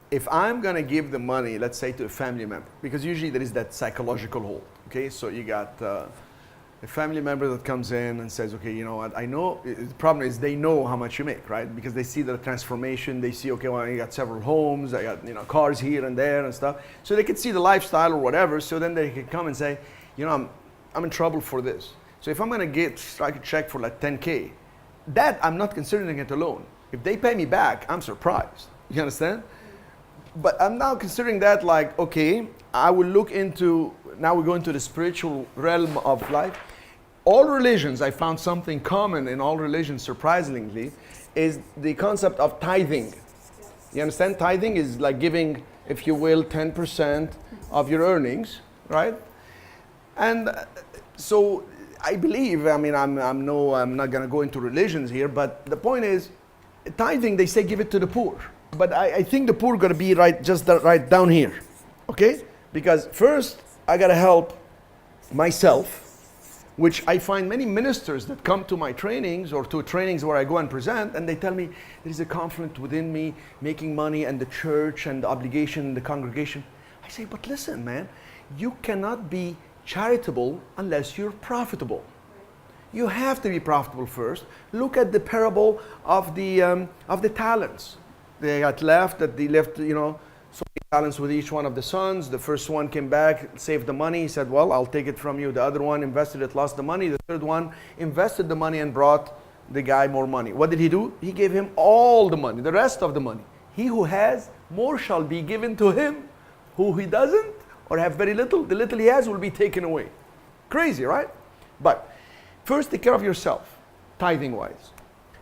if I'm gonna give the money, let's say to a family member, because usually there is that psychological hold, okay? So you got a family member that comes in and says, okay, you know what, I know, the problem is they know how much you make, right? Because they see the transformation, they see, okay, well, I got several homes, I got, you know, cars here and there and stuff. So they can see the lifestyle or whatever, so then they can come and say, you know, I'm in trouble for this. So if I'm gonna strike a check for like 10K, that I'm not considering it a loan. If they pay me back, I'm surprised. You understand? But I'm now considering that like, okay, I will look into, now we go into the spiritual realm of life. All religions, I found something common in all religions, surprisingly, is the concept of tithing. You understand? Tithing is like giving, if you will, 10% of your earnings, right? And so I believe, I mean, I'm not going to go into religions here, but the point is, tithing, they say give it to the poor. But I think the poor are going to be right down here, okay? Because first, I got to help myself, which I find many ministers that come to my trainings or to trainings where I go and present, and they tell me there is a conflict within me, making money and the church and the obligation and the congregation. I say, but listen, man, you cannot be charitable unless you're profitable. You have to be profitable first. Look at the parable of the talents. They got left, you know, so many talents with each one of the sons. The first one came back, saved the money. He said, well, I'll take it from you. The other one invested it, lost the money. The third one invested the money and brought the guy more money. What did he do? He gave him all the money, the rest of the money. He who has, more shall be given to him. Who he doesn't, or have very little, the little he has will be taken away. Crazy, right? But first, take care of yourself, tithing-wise.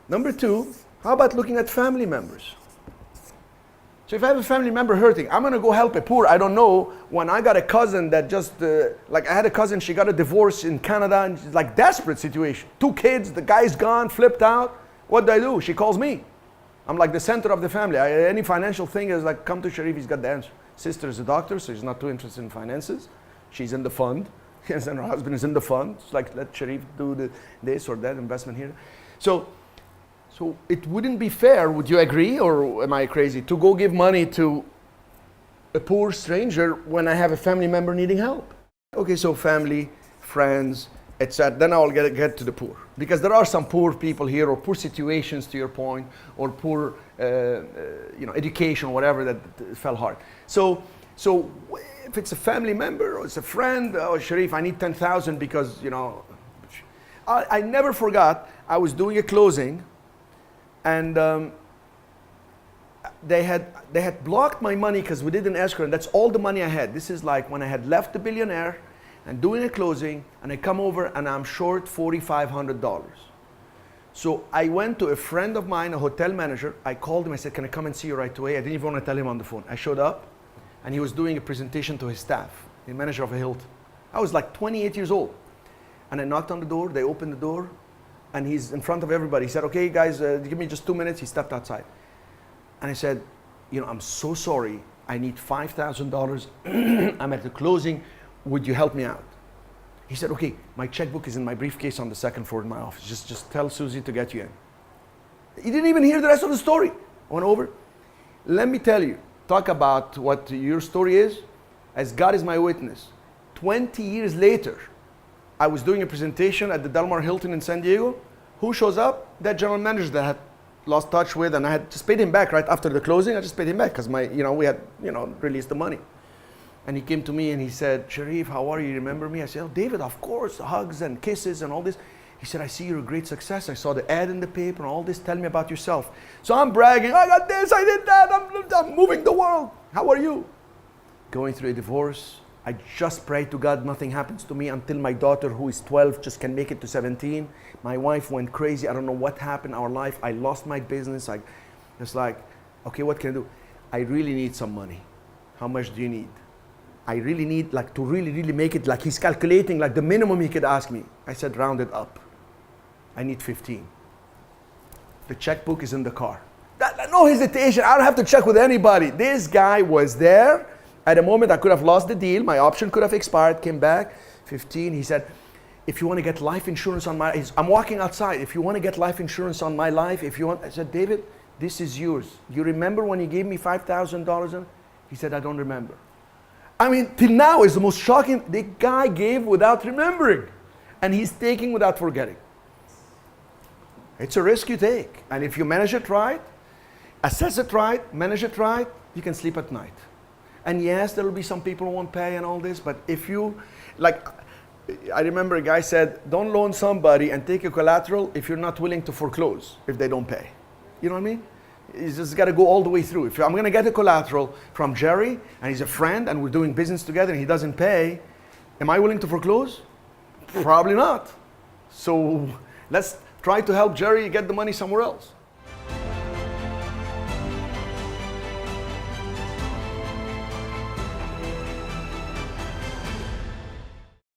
Number two, how about looking at family members? So if I have a family member hurting, I'm going to go help a poor. I don't know, when I got a cousin that just, like I had a cousin, she got a divorce in Canada, and she's like desperate situation. 2 kids, the guy's gone, flipped out. What do? She calls me. I'm like the center of the family. Any financial thing is like, come to Cherif, he's got the answer. Sister is a doctor, so she's not too interested in finances. She's in the fund. Yes, and her husband is in the fund. It's like, let Cherif do this or that investment here. So it wouldn't be fair, would you agree, or am I crazy, to go give money to a poor stranger when I have a family member needing help? Okay, so family, friends, etc. Then I'll get to the poor. Because there are some poor people here, or poor situations, to your point, or poor education, whatever, that fell hard. So if it's a family member or it's a friend, oh, Cherif, I need 10,000 because, you know, I never forgot, I was doing a closing, and they had blocked my money because we did an escrow, and that's all the money I had. This is like when I had left the billionaire and doing a closing, and I come over and I'm short $4,500. So I went to a friend of mine, a hotel manager. I called him, I said, can I come and see you right away? I didn't even want to tell him on the phone. I showed up, and he was doing a presentation to his staff, the manager of a Hilton. I was like 28 years old. And I knocked on the door, they opened the door, and he's in front of everybody. He said, okay, guys, give me just 2 minutes. He stepped outside. And I said, you know, I'm so sorry. I need $5,000. I'm at the closing. Would you help me out? He said, okay, my checkbook is in my briefcase on the second floor in my office. Just tell Susie to get you in. He didn't even hear the rest of the story. I went over. Let me tell you, talk about what your story is, as God is my witness. 20 years later, I was doing a presentation at the Del Mar Hilton in San Diego. Who shows up? That general manager that I had lost touch with, and I had just paid him back right after the closing. I just paid him back because we had, released the money. And he came to me and he said, Cherif, how are you? You remember me? I said, oh, David, of course, hugs and kisses and all this. He said, I see you're a great success. I saw the ad in the paper and all this. Tell me about yourself. So I'm bragging, I got this, I did that, I'm moving the world. How are you? Going through a divorce. I just pray to God nothing happens to me until my daughter, who is 12, just can make it to 17. My wife went crazy. I don't know what happened in our life. I lost my business. It's like, okay, what can I do? I really need some money. How much do you need? I really need, to really make it, he's calculating, the minimum he could ask me. I said, round it up. I need 15. The checkbook is in the car. No hesitation. I don't have to check with anybody. This guy was there. At a moment, I could have lost the deal. My option could have expired. Came back, 15. He said, if you want to get life insurance on I'm walking outside. If you want to get life insurance on my life, I said, David, this is yours. You remember when you gave me $5,000? He said, I don't remember. I mean, till now is the most shocking. The guy gave without remembering, and he's taking without forgetting. It's a risk you take. And if you manage it right, assess it right, manage it right, you can sleep at night. And yes, there will be some people who won't pay and all this, but if you, like, I remember a guy said, don't loan somebody and take a collateral if you're not willing to foreclose if they don't pay. You know what I mean? You just got to go all the way through. If I'm going to get a collateral from Jerry and he's a friend and we're doing business together and he doesn't pay, am I willing to foreclose? Probably not. So let's try to help Jerry get the money somewhere else.